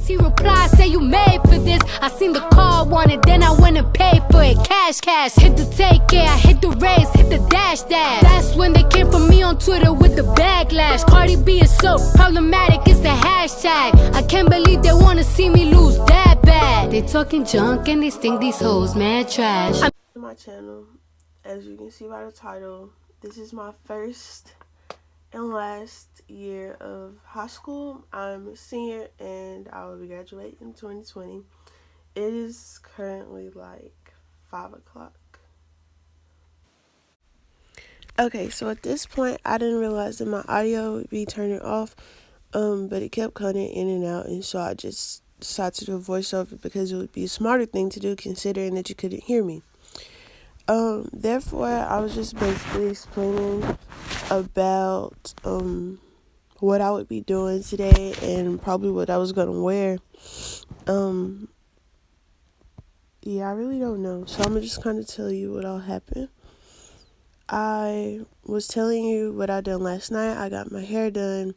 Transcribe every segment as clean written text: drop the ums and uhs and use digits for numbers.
He replied, say you made for this. I seen the car wanted, then I went and paid for it. Cash, cash, hit the take care, I hit the race, hit the dash, dash. That's when they came for me on Twitter with the backlash. Cardi B is so problematic, it's the hashtag. I can't believe they wanna see me lose that bad. They talking junk and they think these hoes mad trash. My channel, as you can see by the title, this is my first and last year of high school. I'm a senior and I will be graduating in 2020. It is currently like 5 o'clock. Okay, so at this point I didn't realize that my audio would be turning off, but it kept cutting in and out, and so I just decided to do a voiceover because it would be a smarter thing to do considering that you couldn't hear me. Therefore, I was just basically explaining about what I would be doing today and probably what I was gonna wear. Yeah, I really don't know. So I'm gonna just kind of tell you what all happened. I was telling you what I done last night. I got my hair done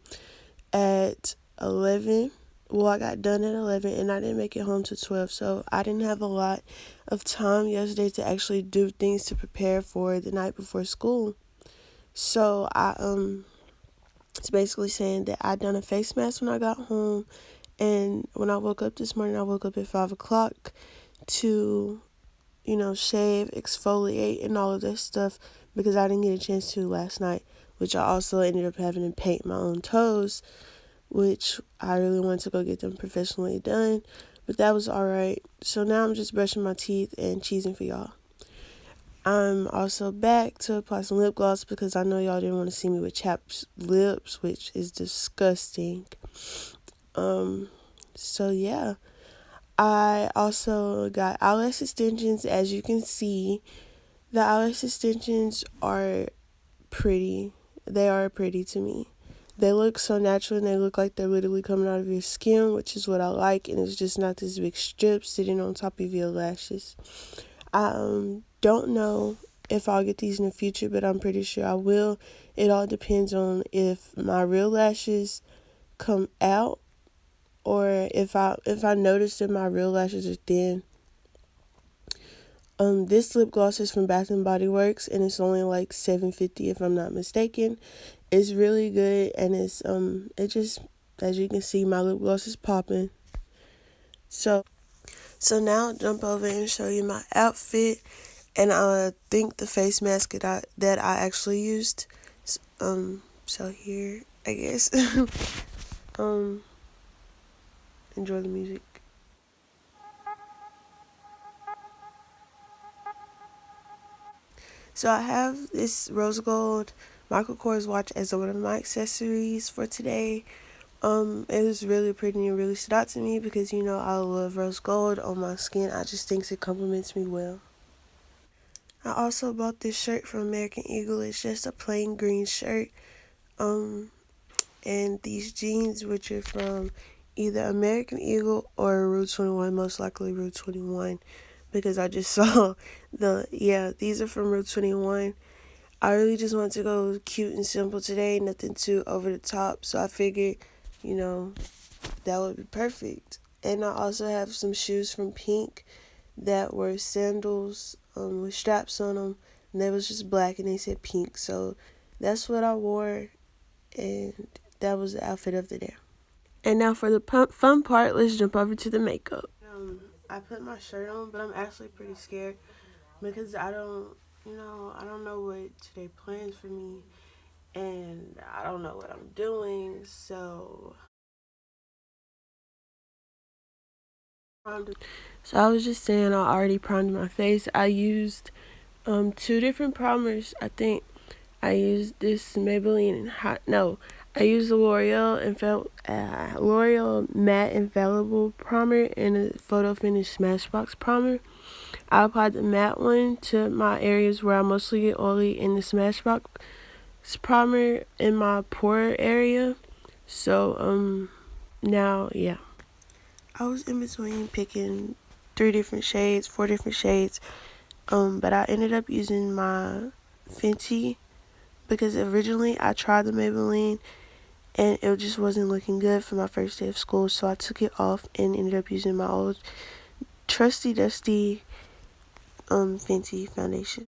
at 11. Well, I got done at 11 and I didn't make it home till 12. So I didn't have a lot of time yesterday to actually do things to prepare for the night before school. So it's basically saying that I done a face mask when I got home. And when I woke up this morning, I woke up at 5 o'clock to, shave, exfoliate, and all of that stuff because I didn't get a chance to last night, which I also ended up having to paint my own toes, which I really wanted to go get them professionally done, but that was all right. So now I'm just brushing my teeth and cheesing for y'all. I'm also back to apply some lip gloss because I know y'all didn't want to see me with chapped lips, which is disgusting. So yeah. I also got eyelash extensions. As you can see, the eyelash extensions are pretty. They are pretty to me. They look so natural and they look like they're literally coming out of your skin, which is what I like, and it's just not this big strip sitting on top of your lashes. I don't know if I'll get these in the future, but I'm pretty sure I will. It all depends on if my real lashes come out or if I notice that my real lashes are thin. This lip gloss is from Bath and Body Works and it's only like $7.50 if I'm not mistaken. It's really good and it's it just, as you can see, my lip gloss is popping. So now I'll jump over and show you my outfit, and I think the face mask that I actually used. So here, I guess. Enjoy the music. So I have this rose gold Michael Kors watch as one of my accessories for today. It was really pretty and really stood out to me because, I love rose gold on my skin. I just think it complements me well. I also bought this shirt from American Eagle. It's just a plain green shirt. And these jeans, which are from either American Eagle or Rue 21, most likely Rue 21, because I just saw these are from Rue 21. I really just wanted to go cute and simple today, nothing too over the top, so I figured, that would be perfect. And I also have some shoes from Pink that were sandals with straps on them, and they was just black and they said pink, so that's what I wore, and that was the outfit of the day. And now for the fun part, let's jump over to the makeup. I put my shirt on, but I'm actually pretty scared because I don't know what today plans for me, and I don't know what I'm doing, so I was just saying I already primed my face. I used 2 different primers. I think I used this Maybelline I used the L'Oreal Matte Infallible Primer and a Photo Finish Smashbox Primer. I applied the matte one to my areas where I mostly get oily and the Smashbox Primer in my pore area. So, now, yeah. I was in between picking 4 different shades, but I ended up using my Fenty because originally I tried the Maybelline and it just wasn't looking good for my first day of school, so I took it off and ended up using my old trusty dusty Fenty foundation.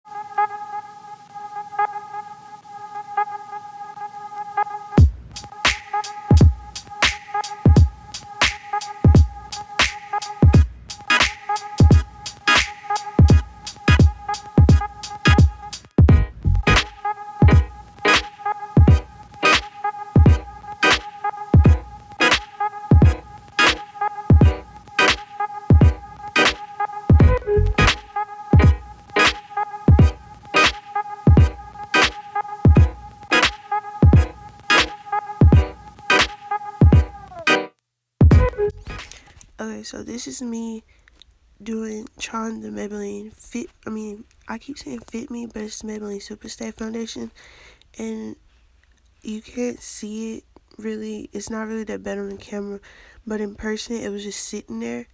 Okay, so this is me trying the Maybelline I keep saying Fit Me, but it's Maybelline Superstay foundation, and you can't see it really. It's not really that bad on the camera, but in person it was just sitting there,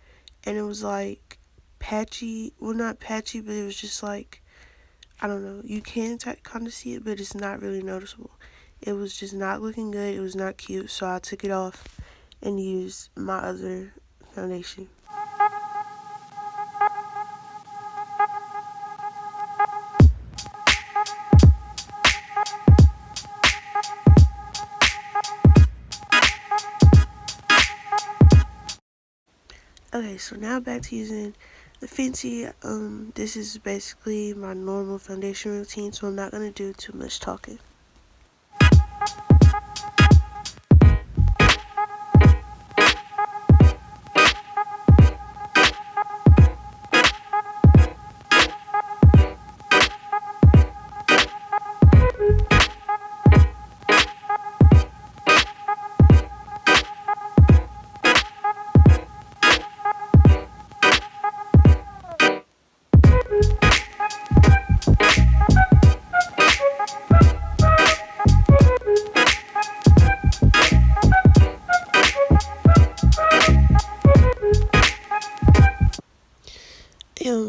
and it was like patchy. Well, not patchy, but it was just like, I don't know. You can kind of see it, but it's not really noticeable. It was just not looking good. It was not cute, so I took it off and used my other foundation. Okay, so now back to using the Fenty. This is basically my normal foundation routine, so I'm not gonna do too much talking.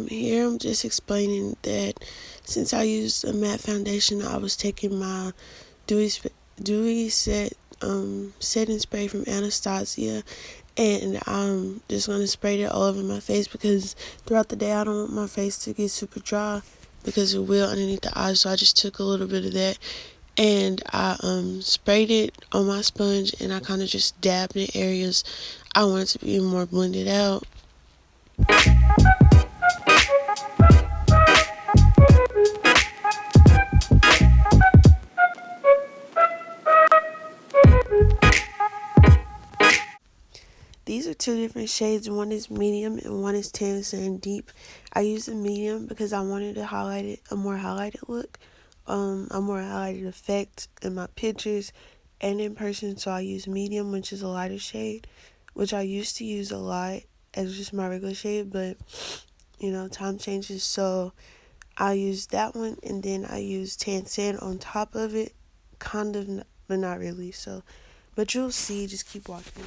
Here I'm just explaining that since I used a matte foundation, I was taking my dewy setting spray from Anastasia, and I'm just gonna spray it all over my face because throughout the day I don't want my face to get super dry because it will underneath the eyes. So I just took a little bit of that and I sprayed it on my sponge, and I kind of just dabbed in areas I wanted to be more blended out. These are two different shades. One is medium and one is tan sand deep. I used the medium because I wanted to highlight it, a more highlighted look, a more highlighted effect in my pictures and in person. So I used medium, which is a lighter shade, which I used to use a lot as just my regular shade, but you know, time changes. So I used that one, and then I used tan sand on top of it, kind of, but not really. So, but you'll see. Just keep watching.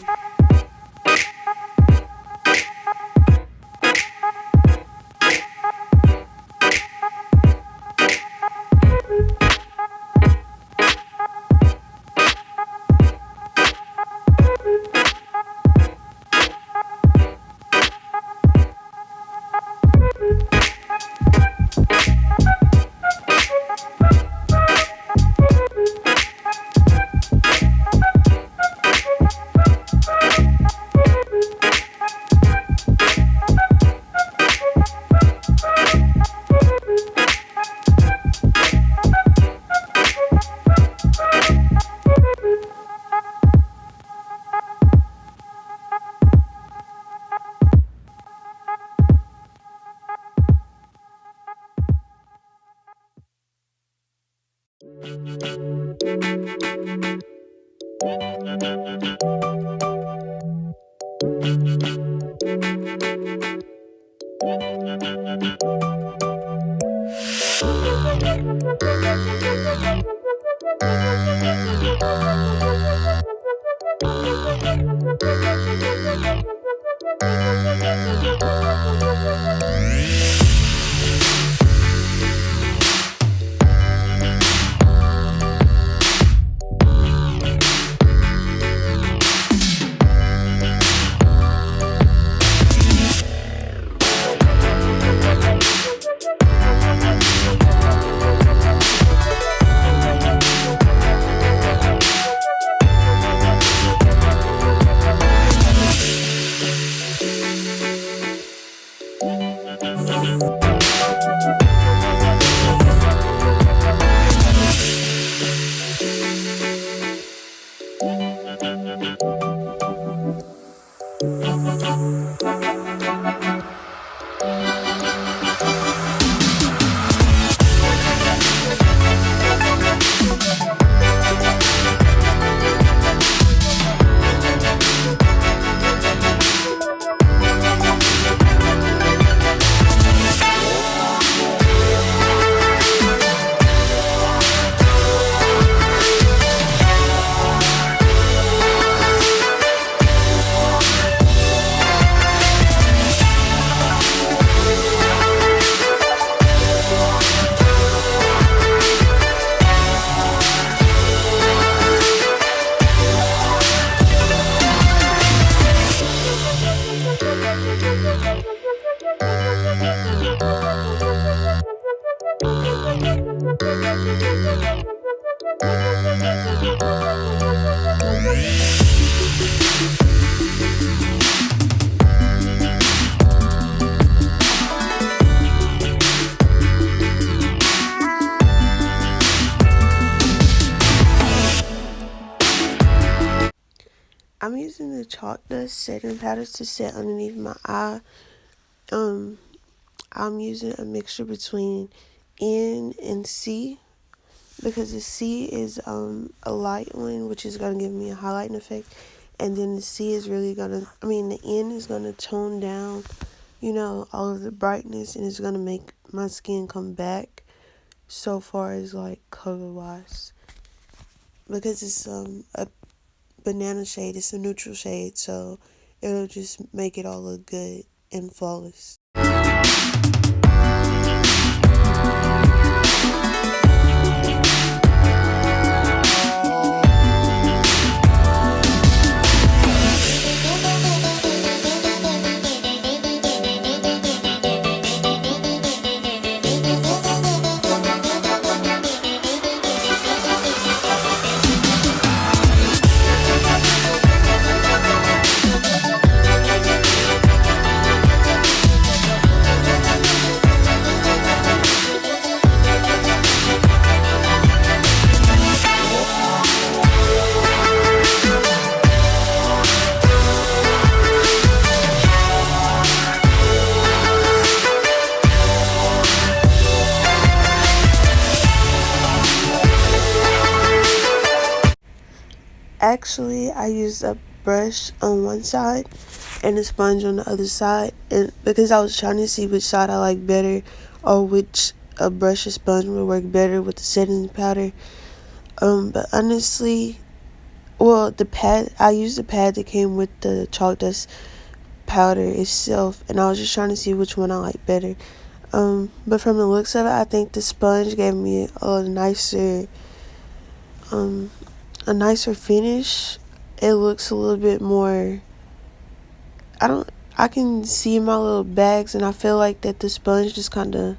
I'm using the chalk dust setting powder to set underneath my eye. I'm using a mixture between N and C, because the C is a light one, which is gonna give me a highlighting effect, and then the the N is gonna tone down, all of the brightness, and it's gonna make my skin come back so far as like color wise, because it's a banana shade, it's a neutral shade, so it'll just make it all look good and flawless. Actually, I used a brush on one side and a sponge on the other side, and because I was trying to see which side I like better, or which a brush or sponge would work better with the setting powder. But honestly, I used the pad that came with the chalk dust powder itself, and I was just trying to see which one I like better. But from the looks of it, I think the sponge gave me a nicer finish. It looks a little bit more, I can see my little bags, and I feel like that the sponge just kind of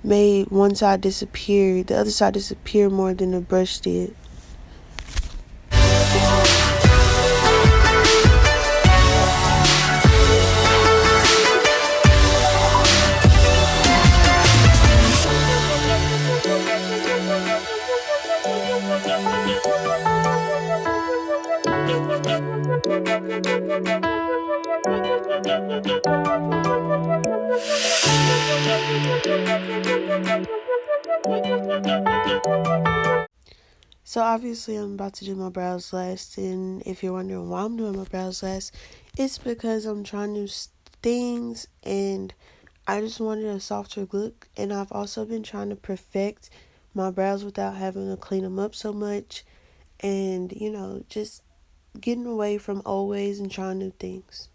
made one side disappear, the other side disappear more than the brush did. So obviously I'm about to do my brows last, and if you're wondering why I'm doing my brows last, it's because I'm trying new things and I just wanted a softer look, and I've also been trying to perfect my brows without having to clean them up so much, and just getting away from old ways and trying new things.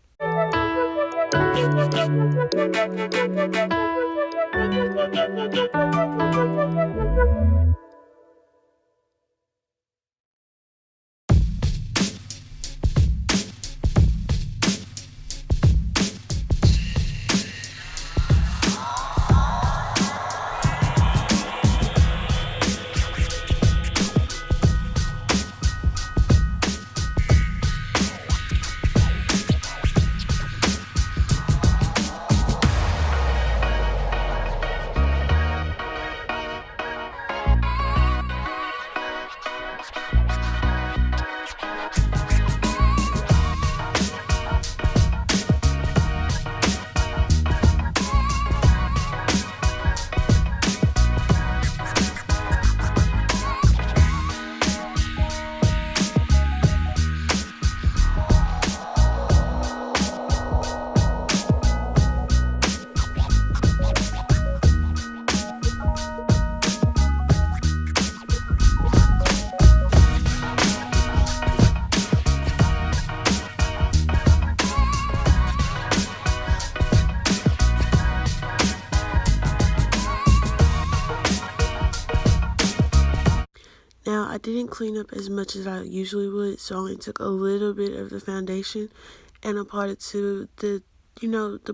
Now, I didn't clean up as much as I usually would, so I only took a little bit of the foundation and applied it to the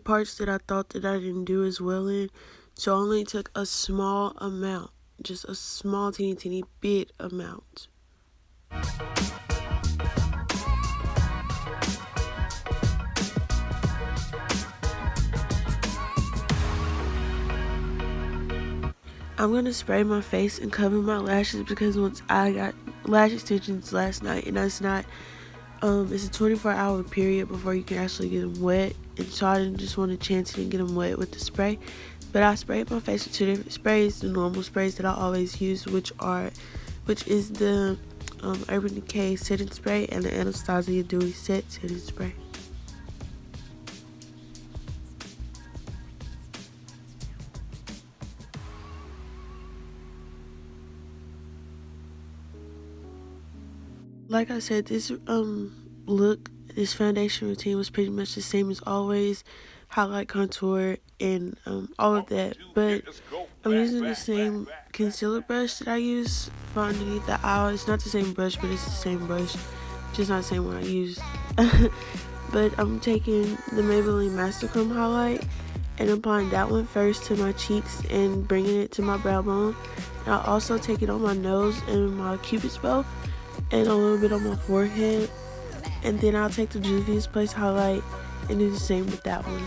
parts that I thought that I didn't do as well in. So I only took a small amount, just a small teeny bit amount. I'm going to spray my face and cover my lashes, because once I got lash extensions last night, and that's not It's a 24-hour period before you can actually get them wet, and so I didn't just want to chance it and get them wet with the spray. But I sprayed my face with 2 different sprays, the normal sprays that I always use, which is the Urban Decay setting spray and the Anastasia Dewy Set setting spray. Like I said, this this foundation routine was pretty much the same as always. Highlight, contour, and all of that. But I'm using the same concealer brush that I use for underneath the eye. It's not the same brush, but it's the same brush, just not the same one I used. But I'm taking the Maybelline Master Chrome highlight and applying that one first to my cheeks and bringing it to my brow bone. And I'll also take it on my nose and my cupid's bow and a little bit on my forehead, and then I'll take the Juvia's Place highlight and do the same with that one.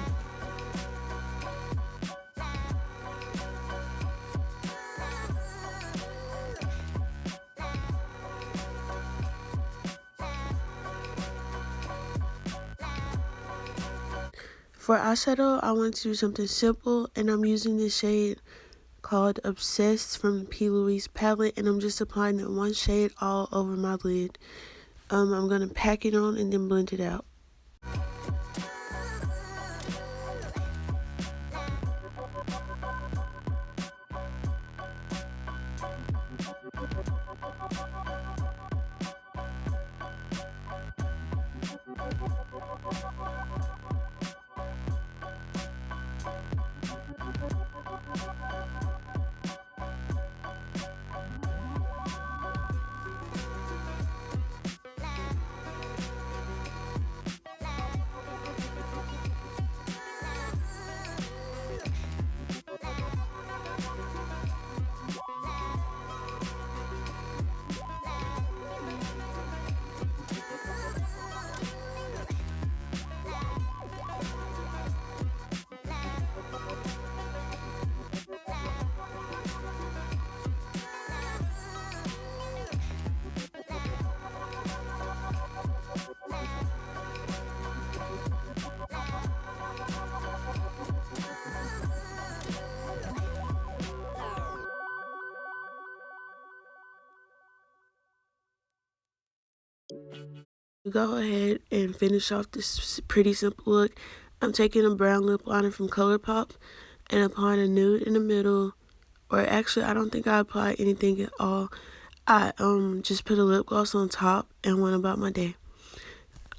For eyeshadow, I want to do something simple, and I'm using this shade called Obsessed from the P. Louise palette, and I'm just applying that one shade all over my lid. I'm going to pack it on and then blend it out. Go ahead and finish off this pretty simple look. I'm taking a brown lip liner from ColourPop and applying a nude in the middle, or actually I don't think I applied anything at all. I just put a lip gloss on top and went about my day.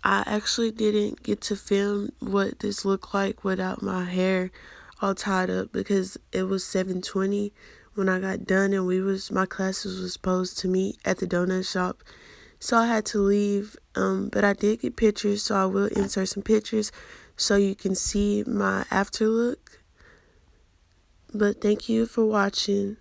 I actually didn't get to film what this looked like without my hair all tied up because it was 7:20 when I got done, and my classes was supposed to meet at the donut shop. So I had to leave, but I did get pictures, so I will insert some pictures so you can see my after look. But thank you for watching.